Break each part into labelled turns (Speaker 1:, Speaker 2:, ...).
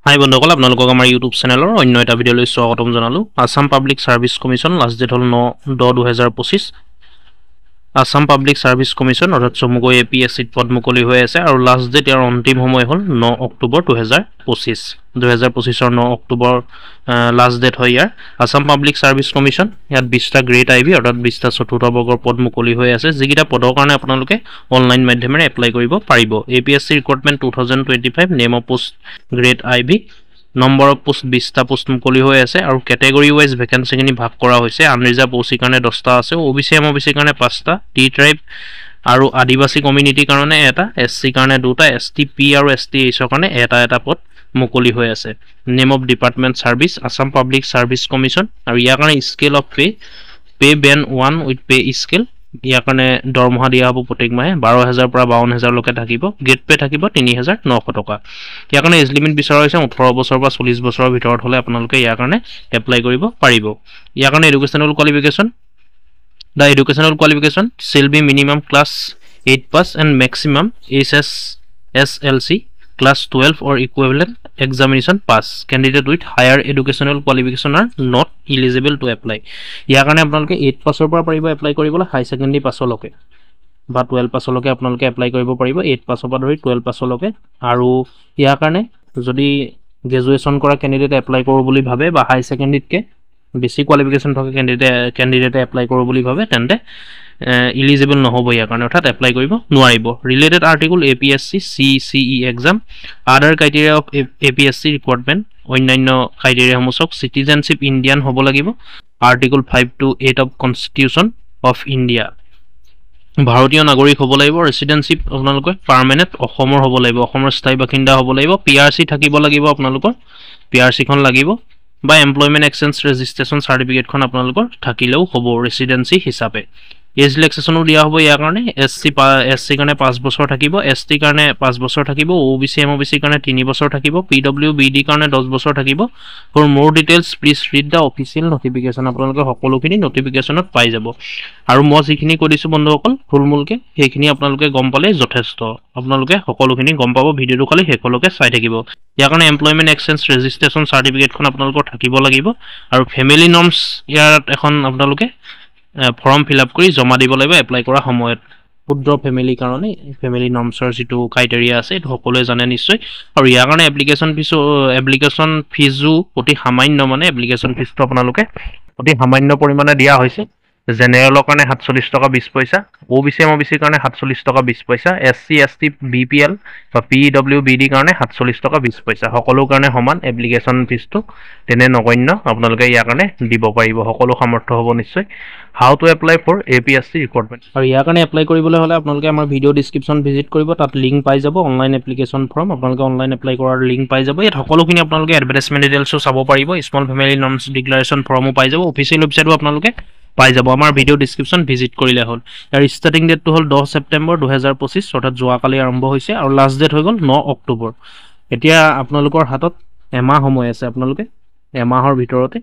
Speaker 1: হাই বন্ধুসকল, আপোনালোকক আমাৰ ইউটিউব চেনেলৰ অন্য এটা ভিডিঅ'লৈ স্বাগতম জনালোঁ। Assam public service commission last date হ'ল 9/10/2025। আছাম পাব্লিক ছাৰ্ভিচ কমিশ্যন অৰ্থাৎ চমুকৈ APSCত পদ মুকলি হৈ আছে আৰু লাষ্ট ডেট ইয়াৰ অন্তিম সময় হ'ল 9 অক্টোবৰ 2025। 2025ৰ 9 অক্টোবৰ লাষ্ট ডেট হয় ইয়াৰ। আছাম পাব্লিক ছাৰ্ভিচ কমিশ্যন ইয়াত 20টা গ্ৰেড IB অৰ্থাৎ 20টা চতুৰ্থ বৰ্গৰ পদ মুকলি হৈ আছে, যিকেইটা পদৰ কাৰণে আপোনালোকে অনলাইন মাধ্যমেৰে এপ্লাই কৰিব পাৰিব। APSC recruitment 2025, name of post grade IB, number of post 20টা পোষ্ট মুকলি হৈ আছে আৰু কেটেগৰী ৱাইজ ভেকেঞ্চিখিনি ভাগ কৰা হৈছে। আনৰিজাৰ্ভ OC কাৰণে 10টা আছে, OBC MOBC কাৰণে 5টা, টি ট্ৰাইব আৰু আদিবাসী কমিউনিটিৰ কাৰণে 1টা, SC কাৰণে 2টা, ST P আৰু STHৰ কাৰণে 1টা পদ মুকলি হৈ আছে। Name of department service Assam public service commission আৰু ইয়াৰ কাৰণে scale of pay band 1 with pay scale. ইয়াৰ কাৰণে দৰমহা দিয়া হ'ব প্ৰত্যেক মাহে 12,000 পৰা 52,000লৈকে থাকিব। গেট পে থাকিব 3,900 টকা। ইয়াৰ কাৰণে এজ লিমিট বিচৰা হৈছে 18 বছৰ পৰা 40 বছৰৰ ভিতৰত হ'লে আপোনালোকে ইয়াৰ কাৰণে এপ্লাই কৰিব পাৰিব। ইয়াৰ কাৰণে educational qualification, the educational qualification shall be minimum class 8 pass and maximum HSSLC class 12 or equivalent examination pass. Candidate with higher educational qualification are not eligible to apply. ইয়াৰ কাৰণে আপোনালোকে 8 পাছৰ পৰা পাৰিব এপ্লাই কৰিবলৈ, হাই ছেকেণ্ডাৰী পাছলৈকে বা 12 পাছলৈকে আপোনালোকে এপ্লাই কৰিব পাৰিব, 8 পাছৰ পৰা ধৰি 12 পাছলৈকে। আৰু ইয়াৰ কাৰণে যদি গ্ৰেজুৱেশ্যন কৰা কেণ্ডিডেট এপ্লাই কৰোঁ বুলি ভাবে বা হাই ছেকেণ্ডাৰীতকৈ বেছি কোৱালিফিকেশ্যন থকা কেণ্ডিডেটে এপ্লাই কৰোঁ বুলি ভাবে তেন্তে ইলিজিবল নহ'ব ইয়াৰ কাৰণে, অৰ্থাৎ এপ্লাই কৰিব নোৱাৰিব। Related article APSC CCE exam, আদাৰ ক্ৰাইটেৰিয়া অফ APSC ৰিক্ৰুটমেণ্ট, অন্যান্য ক্ৰাইটেৰিয়াসমূহ চাওক। চিটিজেনশ্বিপ ইণ্ডিয়ান হ'ব লাগিব, article 5 to 8 of constitution of India, ভাৰতীয় নাগৰিক হ'ব লাগিব। ৰেচিডেঞ্চিপ আপোনালোকে পাৰ্মানেণ্ট অসমৰ হ'ব লাগিব, অসমৰ স্থায়ী বাসিন্দা হ'ব লাগিব। PRC থাকিব লাগিব আপোনালোকৰ, PRCখন লাগিব বা এমপ্লয়মেণ্ট এক্সচেঞ্জ ৰেজিষ্ট্ৰেশ্যন চাৰ্টিফিকেটখন আপোনালোকৰ থাকিলেও হ'ব ৰেচিডেঞ্চি হিচাপে। এজ ৰিলেক্সেশ্যনো দিয়া হ'ব ইয়াৰ কাৰণে। SC কাৰণে 5 বছৰ থাকিব, ST কাৰণে 5 বছৰ থাকিব, OBC MOBC কাৰণে 3 বছৰ থাকিব, PWBD কাৰণে 10 বছৰ থাকিব। For more details please read the official notification. আপোনালোকে সকলোখিনি নটিফিকেশ্যনত পাই যাব। আৰু মই যিখিনি কৈ দিছোঁ বন্ধুসকল থুলমূলকৈ, সেইখিনি আপোনালোকে গম পালে যথেষ্ট। আপোনালোকে সকলোখিনি গম পাব, ভিডিঅ'টো খালি শেষলৈকে চাই থাকিব। ইয়াৰ কাৰণে এমপ্লয়মেণ্ট এক্সচেঞ্জ ৰেজিষ্ট্ৰেশ্যন চাৰ্টিফিকেটখন আপোনালোকৰ থাকিব লাগিব আৰু ফেমিলি নৰ্মছ ইয়াত এখন আপোনালোকে ফৰ্ম ফিল আপ কৰি জমা দিব লাগিব এপ্লাই কৰাৰ সময়ত। ক্ষুদ্ৰ ফেমিলিৰ কাৰণে ফেমিলি নৰ্মছৰ যিটো ক্ৰাইটেৰিয়া আছে সেইটো সকলোৱে জানে নিশ্চয়। আৰু ইয়াৰ কাৰণে এপ্লিকেশ্যন ফিজো অতি সামান্য, মানে এপ্লিকেশ্যন ফিজটো আপোনালোকে অতি সামান্য পৰিমাণে দিয়া হৈছে। জেনেৰেলৰ কাৰণে 47 টকা 20 পইচা, OBC MOBC কাৰণে 47 টকা 20 পইচা, SC ST BPL বা PWBD কাৰণে 47 টকা 20 পইচা। সকলো কাৰণে সমান এপ্লিকেশ্যন ফিজটো তেনে নগণ্য, আপোনালোকে ইয়াৰ কাৰণে দিব পাৰিব, সকলো সামৰ্থ্য হ'ব নিশ্চয়। How to apply for APSC recruitment, আৰু ইয়াৰ কাৰণে এপ্লাই কৰিবলৈ হ'লে আপোনালোকে আমাৰ ভিডিঅ' ডিছক্ৰিপশ্যন ভিজিট কৰিব, তাত লিংক পাই যাব, অনলাইন এপ্লিকেশ্যন ফৰ্ম, আপোনালোকে অনলাইন এপ্লাই কৰাৰ লিংক পাই যাব। ইয়াত সকলোখিনি আপোনালোকে এডভাৰটাইজমেণ্ট ডিটেইলছো চাব পাৰিব, স্মল ফেমিলি নৰ্মছ ডিক্লাৰেশ্যন ফৰ্মো পাই যাব, অফিচিয়েল ৱেবছাইটো আপোনালোকে পাই যাব। আমাৰ ভিডিঅ' ডিছক্ৰিপশ্যন ভিজিট কৰিলে হ'ল। ইয়াৰ ষ্টাৰ্টিং ডেটটো হ'ল 10 ছেপ্টেম্বৰ 2025, অৰ্থাৎ যোৱাকালি আৰম্ভ হৈছে, আৰু লাষ্ট ডেট হৈ গ'ল 9 অক্টোবৰ। এতিয়া আপোনালোকৰ হাতত এমাহ সময় আছে, আপোনালোকে এমাহৰ ভিতৰতে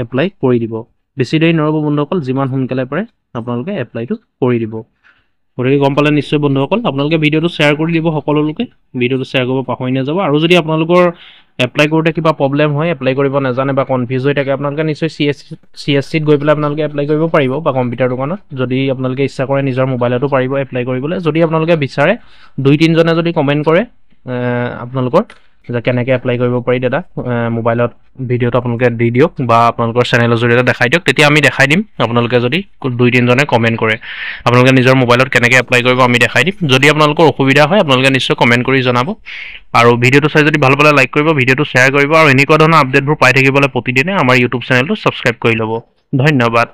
Speaker 1: এপ্লাই কৰি দিব। বেছি দেৰি নৰ'ব বন্ধুসকল, যিমান সোনকালে পাৰে আপোনালোকে এপ্লাইটো কৰি দিব। গতিকে গম পালে নিশ্চয় বন্ধুসকল, আপোনালোকে ভিডিঅ'টো শ্বেয়াৰ কৰি দিব, সকলো লোকে ভিডিঅ'টো শ্বেয়াৰ কৰিব পাহৰি নাযাব। আৰু যদি আপোনালোকৰ এপ্লাই কৰোঁতে কিবা প্ৰব্লেম হয়, এপ্লাই কৰিব নাজানে বা কনফিউজ হৈ থাকে, আপোনালোকে নিশ্চয় CSCত গৈ পেলাই আপোনালোকে এপ্লাই কৰিব পাৰিব, বা কম্পিউটাৰ দোকানত যদি আপোনালোকে ইচ্ছা কৰে নিজৰ মোবাইলতো পাৰিব এপ্লাই কৰিবলৈ। যদি আপোনালোকে বিচাৰে 2-3জনে যদি কমেণ্ট কৰে আপোনালোকৰ যে কেনেকৈ এপ্লাই কৰিব পাৰি দাদা, মোবাইলত ভিডিঅ'টো আপোনালোকে দি দিয়ক বা আপোনালোকৰ চেনেলৰ জৰিয়তে দেখাই দিয়ক, তেতিয়া আমি দেখাই দিম। আপোনালোকে যদি 2-3জনে কমেণ্ট কৰে আপোনালোকে নিজৰ মোবাইলত কেনেকৈ এপ্লাই কৰিব আমি দেখাই দিম। যদি আপোনালোকৰ অসুবিধা হয় আপোনালোকে নিশ্চয় কমেণ্ট কৰি জনাব। আৰু ভিডিঅ'টো চাই যদি ভাল পালে লাইক কৰিব, ভিডিঅ'টো শ্বেয়াৰ কৰিব, আৰু এনেকুৱা ধৰণৰ আপডেটবোৰ পাই থাকিবলৈ প্ৰতিদিনে আমাৰ ইউটিউব চেনেলটো ছাবস্ক্ৰাইব কৰি ল'ব। ধন্যবাদ।